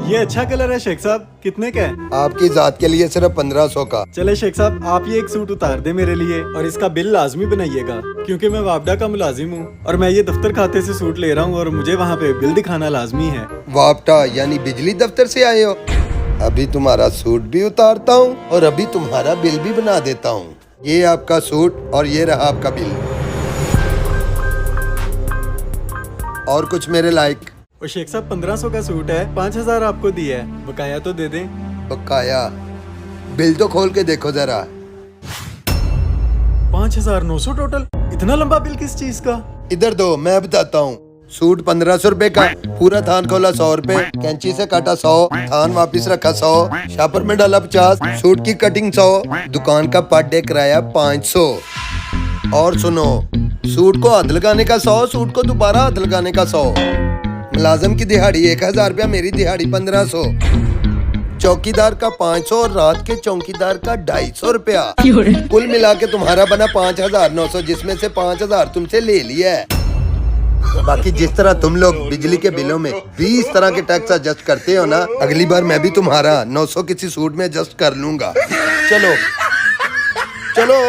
ये अच्छा कलर है शेख साहब, कितने का है? आपकी जात के लिए सिर्फ 1500 का। चले शेख साहब, आप ये एक सूट उतार दे मेरे लिए और इसका बिल लाजमी बनाइएगा, क्योंकि मैं वापडा का मुलाजिम हूँ और मैं ये दफ्तर खाते से सूट ले रहा हूँ और मुझे वहाँ पे बिल दिखाना लाजमी है। वापटा यानी बिजली दफ्तर से आए हो? अभी तुम्हारा सूट भी उतारता हूँ और अभी तुम्हारा बिल भी बना देता हूँ। ये आपका सूट और ये रहा आपका बिल। और कुछ मेरे लायक? और शेख साहब 1500 का सूट है, 5000 आपको दिया है, बकाया तो दे दें। बकाया? बिल तो खोल के देखो जरा। 5900 टोटल? इतना लंबा बिल किस चीज का? इधर दो, मैं बताता हूँ। सूट 1500 रुपए का, पूरा थान खोला 100 रुपए, कैंची से काटा 100, थान वापिस रखा 100, शापर में डाला 50, सूट की कटिंग 100, दुकान का पर डे किराया 500। और सुनो, सूट को हाथ लगाने का 100, सूट को दोबारा हाथ लगाने का 100। मुलाजिम की दिहाड़ी 1000 रुपया, मेरी दिहाड़ी 1500, चौकीदार का 500 और रात के चौकीदार का 250 रुपया। कुल मिला के तुम्हारा बना 5900, जिसमें से 5000 तुमसे ले लिया है। बाकी जिस तरह तुम लोग बिजली के बिलों में 20 तरह के टैक्स एडजस्ट करते हो ना, अगली बार मैं भी तुम्हारा 900 किसी सूट में एडजस्ट कर लूंगा। चलो चलो।